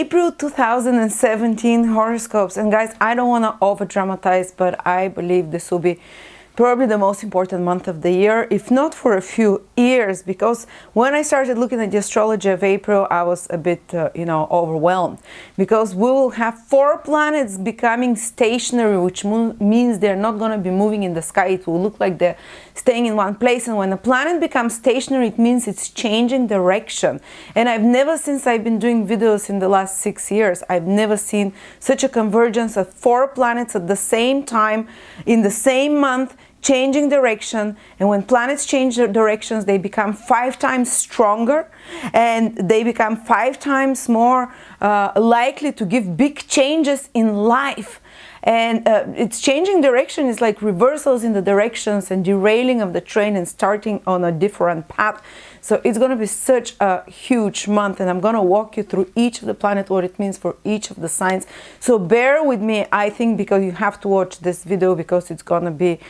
April 2017 horoscopes. And guys, I don't want to over dramatize, but I believe this will be probably the most important month of the year, if not for a few years, because when I started looking at the astrology of April, I was a bit, overwhelmed, because we will have 4 planets becoming stationary, which means they're not going to be moving in the sky. It will look like they're staying in one place. And when a planet becomes stationary, it means it's changing direction. And I've never, since I've been doing videos in the last 6 years, I've never seen such a convergence of 4 planets at the same time, in the same month, changing direction. And when planets change their directions, they become 5 times stronger, and they become 5 times more likely to give big changes in life. And it's changing direction is like reversals in the directions and derailing of the train and starting on a different path. So it's going to be such a huge month, and I'm going to walk you through each of the planets, what it means for each of the signs. So bear with me, I think, because you have to watch this video, because it's going to be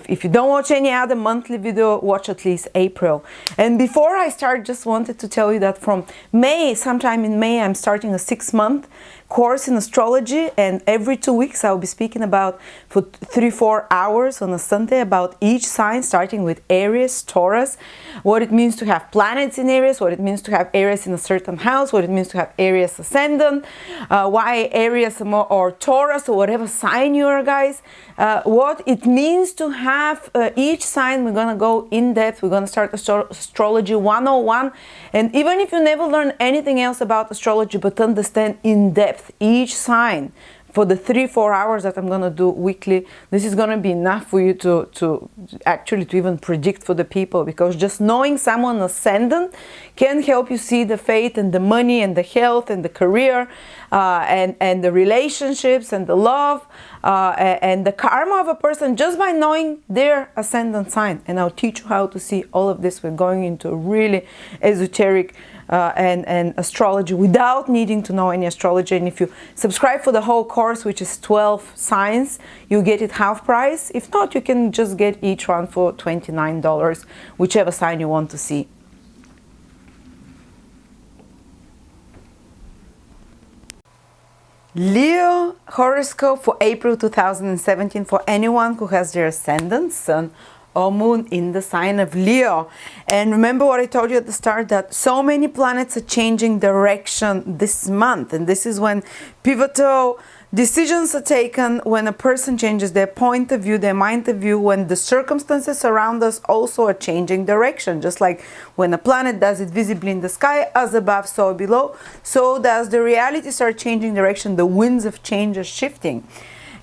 if you don't watch any other monthly video, watch at least April. And before I start, just wanted to tell you that from May, sometime in May, I'm starting a 6-month course in astrology, and every 2 weeks I'll be speaking about for 3-4 hours on a Sunday about each sign, starting with Aries, Taurus, what it means to have planets in Aries, what it means to have Aries in a certain house, what it means to have Aries ascendant, why Aries or Taurus or whatever sign you are, guys, what it means to have each sign. We're going to go in depth. We're going to start astrology 101. And even if you never learn anything else about astrology, but understand in depth each sign for the 3-4 hours that I'm going to do weekly, this is going to be enough for you to actually even predict for the people, because just knowing someone ascendant can help you see the fate and the money and the health and the career and the relationships and the love and the karma of a person just by knowing their ascendant sign. And I'll teach you how to see all of this. We're going into a really esoteric and astrology without needing to know any astrology. And if you subscribe for the whole course, which is 12 signs, you get it half price. If not, you can just get each one for $29, whichever sign you want to see. Leo horoscope for April 2017 for anyone who has their ascendant, sun or moon in the sign of Leo. And remember what I told you at the start, that so many planets are changing direction this month, and this is when pivotal decisions are taken, when a person changes their point of view, their mind of view, when the circumstances around us also are changing direction. Just like when a planet does it visibly in the sky, as above, so below, so does the reality start changing direction. The winds of change are shifting.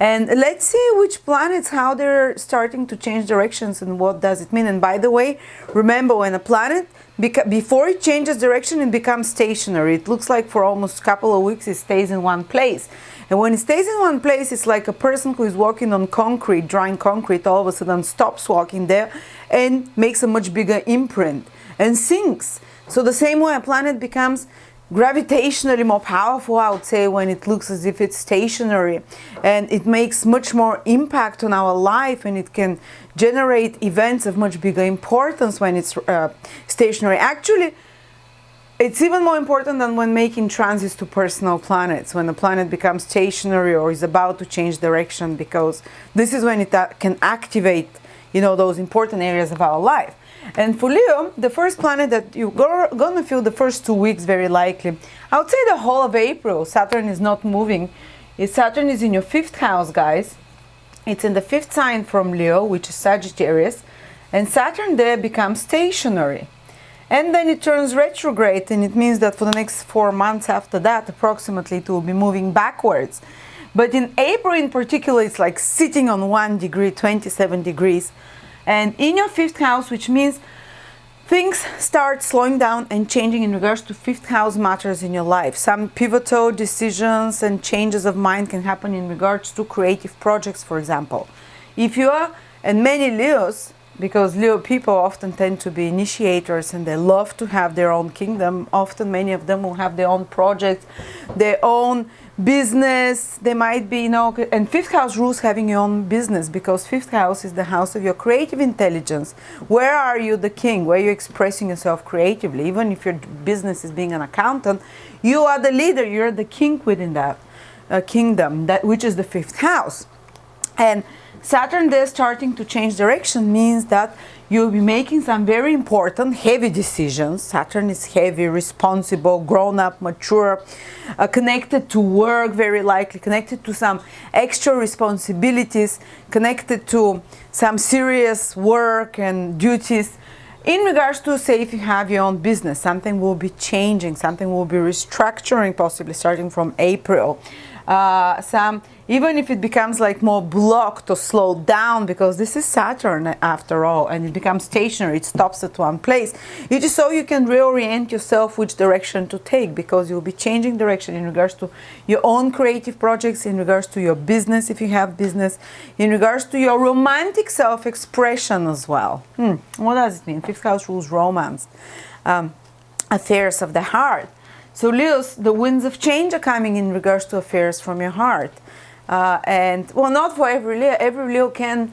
And let's see which planets, how they're starting to change directions and what does it mean. And by the way, remember, when a planet, before it changes direction, it becomes stationary. It looks like for almost a couple of weeks it stays in one place. And when it stays in one place, it's like a person who is walking on concrete, drying concrete, all of a sudden stops walking there and makes a much bigger imprint and sinks. So the same way a planet becomes gravitationally more powerful, I would say, when it looks as if it's stationary, and it makes much more impact on our life, and it can generate events of much bigger importance when it's stationary. Actually, it's even more important than when making transits to personal planets, when a planet becomes stationary or is about to change direction, because this is when it can activate, those important areas of our life. And for Leo, the first planet that you're going to feel the first 2 weeks very likely, I would say the whole of April, Saturn is not moving. Saturn is in your 5th house, guys. It's in the 5th sign from Leo, which is Sagittarius. And Saturn there becomes stationary. And then it turns retrograde, and it means that for the next 4 months after that, approximately, it will be moving backwards. But in April in particular, it's like sitting on 1 degree, 27 degrees. And in your 5th house, which means things start slowing down and changing in regards to 5th house matters in your life. Some pivotal decisions and changes of mind can happen in regards to creative projects, for example. If you are, and many Leos, because Leo people often tend to be initiators and they love to have their own kingdom, often many of them will have their own projects, their own business. They might be, and fifth house rules having your own business, because fifth house is the house of your creative intelligence. Where are you the king? Where you're expressing yourself creatively. Even if your business is being an accountant, you are the leader. You're the king within that kingdom, which is the fifth house. And Saturn there starting to change direction means that you'll be making some very important, heavy decisions. Saturn is heavy, responsible, grown-up, mature, connected to work, very likely, connected to some extra responsibilities, connected to some serious work and duties. In regards to, say, if you have your own business, something will be changing, something will be restructuring, possibly starting from April. Even if it becomes like more blocked or slowed down, because this is Saturn after all, and it becomes stationary, it stops at one place. It is so you can reorient yourself which direction to take, because you'll be changing direction in regards to your own creative projects, in regards to your business if you have business, in regards to your romantic self-expression as well. What does it mean? Fifth house rules romance, affairs of the heart. So Leos, the winds of change are coming in regards to affairs from your heart. And, well, not for every Leo. Every Leo can,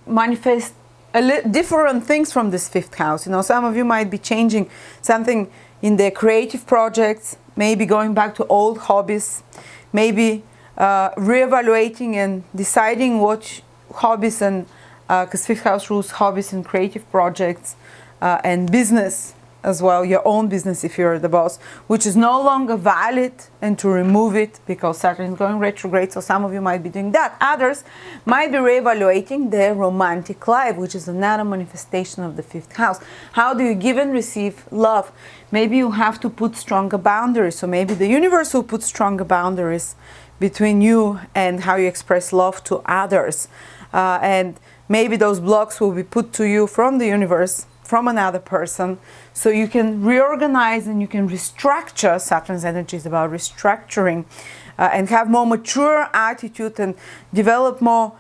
manifest different things from this fifth house. Some of you might be changing something in their creative projects, maybe going back to old hobbies, maybe reevaluating and deciding what hobbies, and because fifth house rules hobbies and creative projects and business as well, your own business if you're the boss, which is no longer valid, and to remove it because Saturn is going retrograde. So some of you might be doing that. Others might be reevaluating their romantic life, which is another manifestation of the fifth house. How do you give and receive love? Maybe you have to put stronger boundaries. So maybe the universe will put stronger boundaries between you and how you express love to others. And maybe those blocks will be put to you from the universe, from another person, so you can reorganize and you can restructure. Saturn's energy is about restructuring, and have more mature attitude and develop more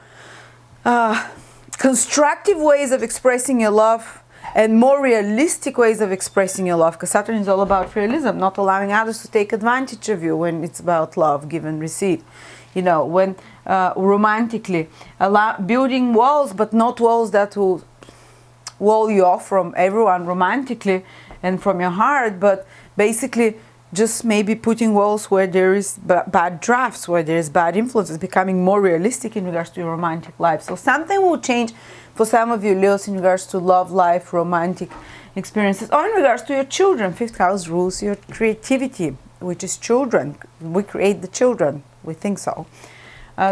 constructive ways of expressing your love, and more realistic ways of expressing your love, because Saturn is all about realism, not allowing others to take advantage of you when it's about love, give and receive. When romantically, building walls, but not walls that will wall you off from everyone romantically and from your heart, but basically just maybe putting walls where there is bad drafts, where there is bad influences, becoming more realistic in regards to your romantic life. So something will change for some of you Leos in regards to love life, romantic experiences, or in regards to your children. Fifth house rules your creativity, which is children. We create the children, we think so.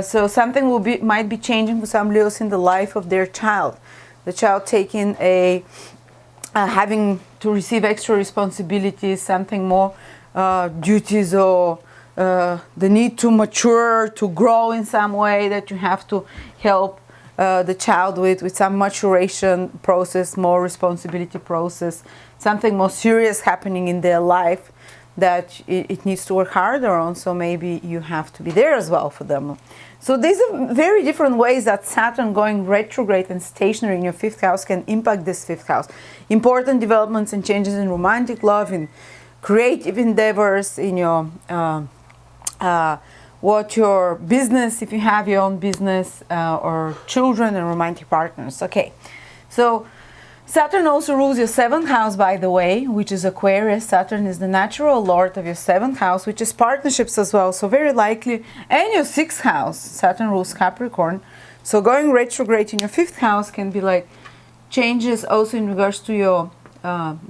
So something might be changing for some Leos in the life of their child. The child taking having to receive extra responsibilities, something more duties, or the need to mature, to grow in some way, that you have to help the child with some maturation process, more responsibility process, something more serious happening in their life that it needs to work harder on. So maybe you have to be there as well for them. So these are very different ways that Saturn going retrograde and stationary in your fifth house can impact this fifth house. Important developments and changes in romantic love, in creative endeavors, in your your business, if you have your own business, or children and romantic partners. Okay, so Saturn also rules your seventh house, by the way, which is Aquarius. Saturn is the natural lord of your seventh house, which is partnerships as well. So very likely, and your sixth house, Saturn rules Capricorn. So going retrograde in your fifth house can be like changes also in regards to your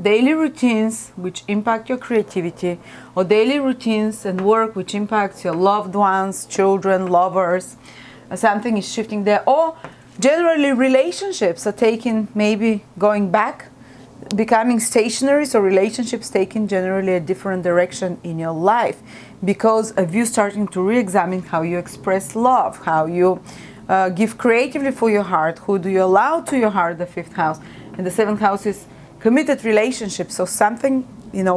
daily routines, which impact your creativity, or daily routines and work, which impacts your loved ones, children, lovers. Something is shifting there. Or generally, relationships are taking, maybe going back, becoming stationary, so relationships taking generally a different direction in your life because of you starting to re-examine how you express love, how you give creatively for your heart, who do you allow to your heart, the fifth house. And the seventh house is committed relationships, so something,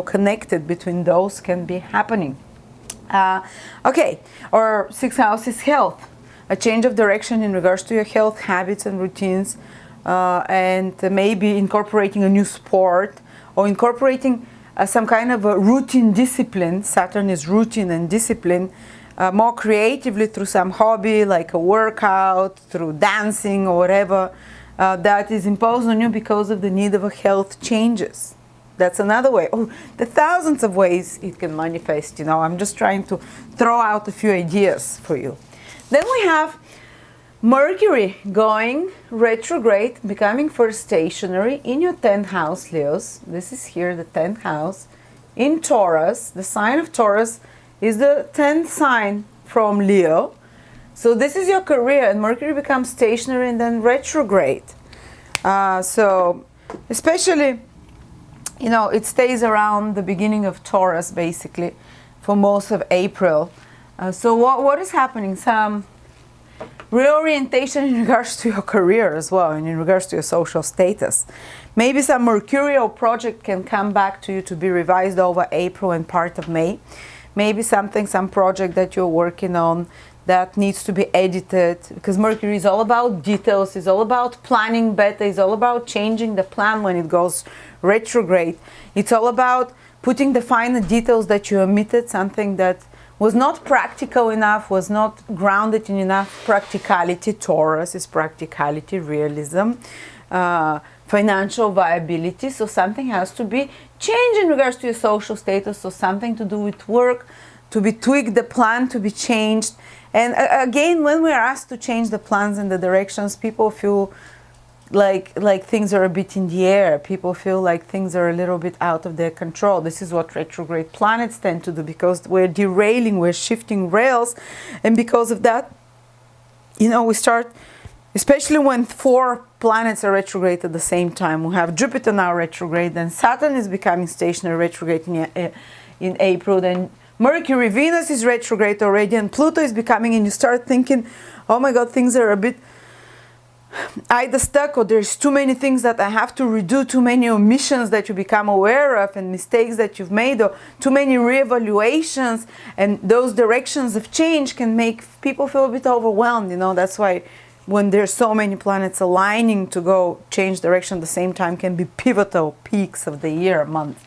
connected between those can be happening. Okay, or sixth house is health. A change of direction in regards to your health habits and routines, and maybe incorporating a new sport, or incorporating some kind of a routine discipline. Saturn is routine and discipline. More creatively through some hobby like a workout, through dancing or whatever that is imposed on you because of the need of a health changes. That's another way. Oh, the thousands of ways it can manifest, you know. I'm just trying to throw out a few ideas for you. Then we have Mercury going retrograde, becoming first stationary in your 10th house, Leos. This is here, the 10th house, in Taurus. The sign of Taurus is the 10th sign from Leo. So this is your career, and Mercury becomes stationary and then retrograde. So especially, you know, it stays around the beginning of Taurus, basically, for most of April. So what is happening? Some reorientation in regards to your career as well, and in regards to your social status. Maybe some mercurial project can come back to you to be revised over April and part of May. Maybe some project that you're working on that needs to be edited, because Mercury is all about details, is all about planning better, is all about changing the plan when it goes retrograde. It's all about putting the finer details that you omitted, something that was not practical enough, was not grounded in enough practicality. Taurus is practicality, realism, financial viability. So something has to be changed in regards to your social status, so something to do with work, to be tweaked, the plan to be changed. And again, when we're asked to change the plans and the directions, people feel like things are a bit in the air. People feel like things are a little bit out of their control. This is what retrograde planets tend to do, because we're derailing, we're shifting rails. And because of that, you know, we start, especially when 4 planets are retrograde at the same time. We have Jupiter now retrograde, then Saturn is becoming stationary retrograde in April, then Mercury, Venus is retrograde already, and Pluto is becoming, and you start thinking, oh my God, things are a bit either stuck, or there's too many things that I have to redo, too many omissions that you become aware of, and mistakes that you've made, or too many reevaluations, and those directions of change can make people feel a bit overwhelmed. You know, that's why when there's so many planets aligning to go change direction at the same time can be pivotal peaks of the year, month.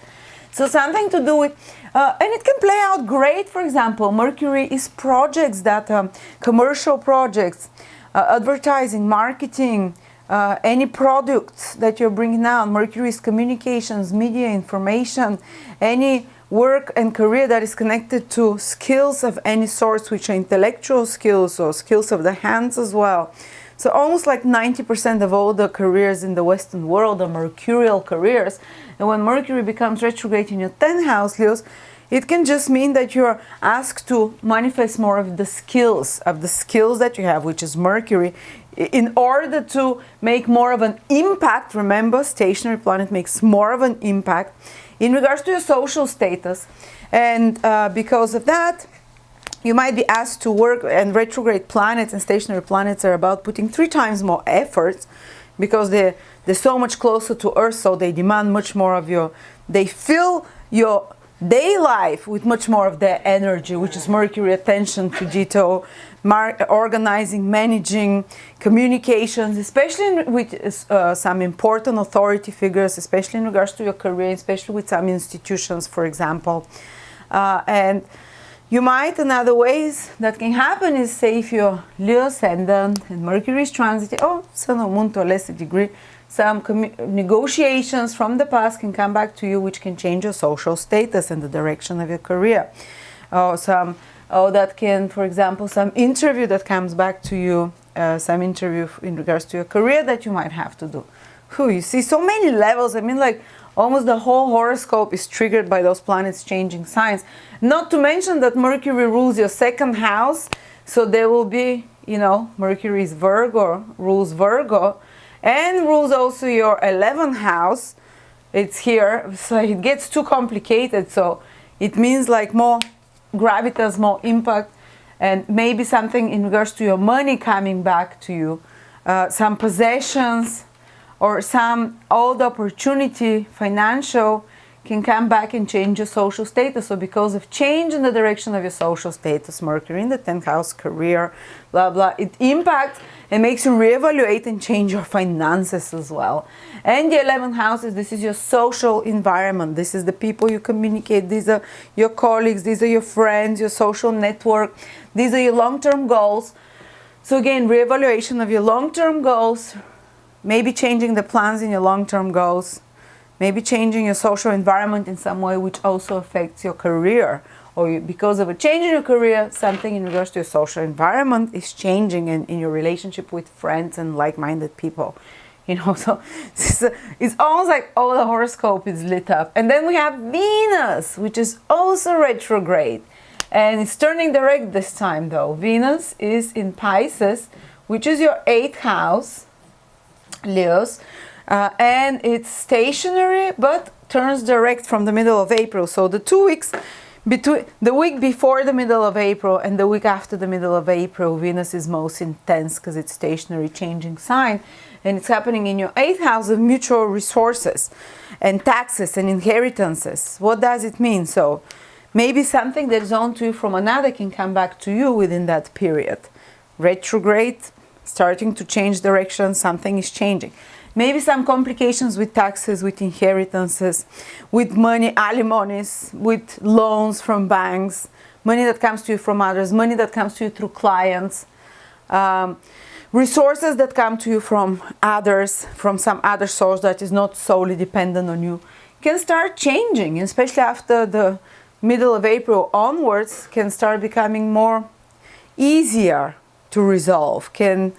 So something to do with, and it can play out great. For example, Mercury is projects that, commercial projects, advertising, marketing, any products that you're bringing out. Mercury is communications, media, information, any work and career that is connected to skills of any sort, which are intellectual skills or skills of the hands as well. So almost like 90% of all the careers in the Western world are mercurial careers. And when Mercury becomes retrograde in your 10th house, Leos, it can just mean that you're asked to manifest more of the skills that you have, which is Mercury, in order to make more of an impact. Remember, stationary planet makes more of an impact in regards to your social status. And because of that, you might be asked to work, and retrograde planets and stationary planets are about putting 3 times more effort, because they're so much closer to Earth, so they demand much more of they fill your day life with much more of their energy, which is Mercury, attention to detail, organizing, managing, communications, especially with some important authority figures, especially in regards to your career, especially with some institutions, for example. And you might, another ways that can happen is, say, if you're Leo ascendant and Mercury is transiting, Sun or Moon to a lesser degree, some negotiations from the past can come back to you, which can change your social status and the direction of your career. That can, for example, some interview that comes back to you, some interview in regards to your career that you might have to do. You see so many levels. I mean, like, almost the whole horoscope is triggered by those planets changing signs. Not to mention that Mercury rules your 2nd house. So there will be, Mercury is Virgo, rules Virgo, and rules also your 11th house. It's here. So it gets too complicated. So it means like more gravitas, more impact, and maybe something in regards to your money coming back to you, some possessions, or some old opportunity, financial, can come back and change your social status. So because of change in the direction of your social status, Mercury in the 10th house, career, blah, blah, it impacts and makes you reevaluate and change your finances as well. And the 11th house this is your social environment. This is the people you communicate. These are your colleagues. These are your friends, your social network. These are your long-term goals. So again, reevaluation of your long-term goals, maybe changing the plans in your long-term goals, maybe changing your social environment in some way, which also affects your career. Or because of a change in your career, something in regards to your social environment is changing in your relationship with friends and like-minded people. You know, so it's almost like all the horoscope is lit up. And then we have Venus, which is also retrograde. And it's turning direct this time though. Venus is in Pisces, which is your 8th house, Leos. And it's stationary, but turns direct from the middle of April. So the 2 weeks between the week before the middle of April and the week after the middle of April, Venus is most intense because it's stationary, changing sign. And it's happening in your 8th house of mutual resources and taxes and inheritances. What does it mean? So maybe something that is owed to you from another can come back to you within that period. Retrograde, starting to change direction, something is changing. Maybe some complications with taxes, with inheritances, with money, alimonies, with loans from banks, money that comes to you from others, money that comes to you through clients, resources that come to you from others, from some other source that is not solely dependent on you, can start changing, especially after the middle of April onwards, can start becoming more easier to resolve, can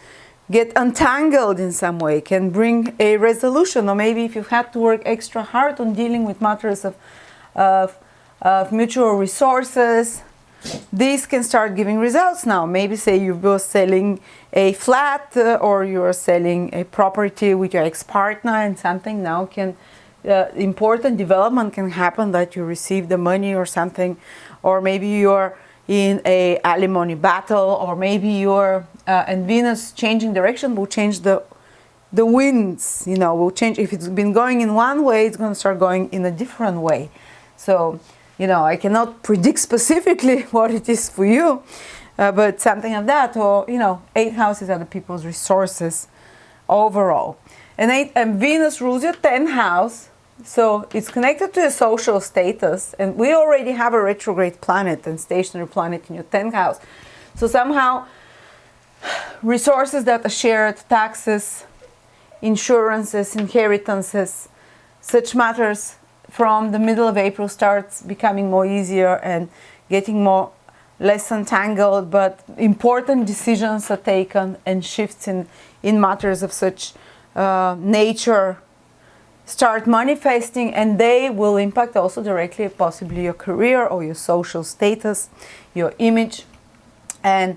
get untangled in some way, can bring a resolution. Or maybe if you've had to work extra hard on dealing with matters of mutual resources, these can start giving results now. Maybe say you were selling a flat or you are selling a property with your ex-partner, and something now can, important development can happen that you receive the money or something. Or maybe you're in a alimony battle, or maybe you're and Venus changing direction will change the winds, you know, will change. If it's been going in one way, it's going to start going in a different way. So, you know, I cannot predict specifically what it is for you, but something of that. Or, you know, 8 houses are the people's resources overall. And Venus rules your 10th house. So it's connected to your social status, and we already have a retrograde planet and stationary planet in your 10th house. So somehow resources that are shared, taxes, insurances, inheritances, such matters from the middle of April starts becoming more easier and getting less entangled, but important decisions are taken and shifts in matters of such nature start manifesting, and they will impact also directly possibly your career or your social status, your image. And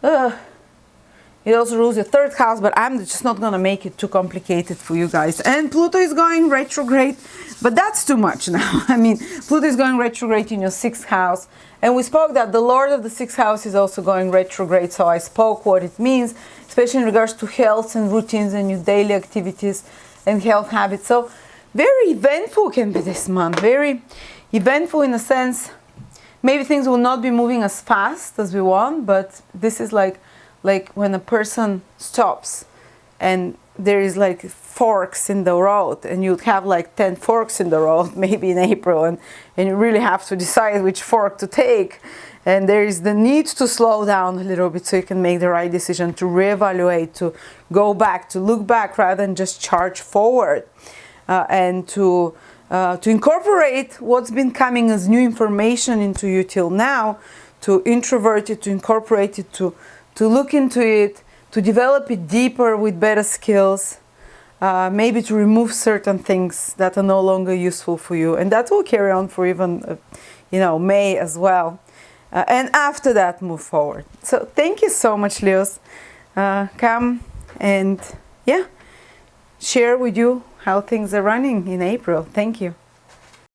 it also rules your 3rd house, but I'm just not going to make it too complicated for you guys. And Pluto is going retrograde, but that's too much now. I mean, Pluto is going retrograde in your 6th house, and we spoke that the Lord of the 6th house is also going retrograde, so I spoke what it means, especially in regards to health and routines and your daily activities and health habits. So very eventful can be this month, very eventful in a sense. Maybe things will not be moving as fast as we want, but this is like when a person stops and there is like forks in the road, and you'd have like 10 forks in the road maybe in April, and you really have to decide which fork to take. And there is the need to slow down a little bit so you can make the right decision, to reevaluate, to go back, to look back rather than just charge forward, and to incorporate what's been coming as new information into you till now, to introvert it, to incorporate it, to look into it, to develop it deeper with better skills, maybe to remove certain things that are no longer useful for you. And that will carry on for even, May as well. And after that, move forward. So thank you so much, Leos. Come and, share with you how things are running in April. Thank you.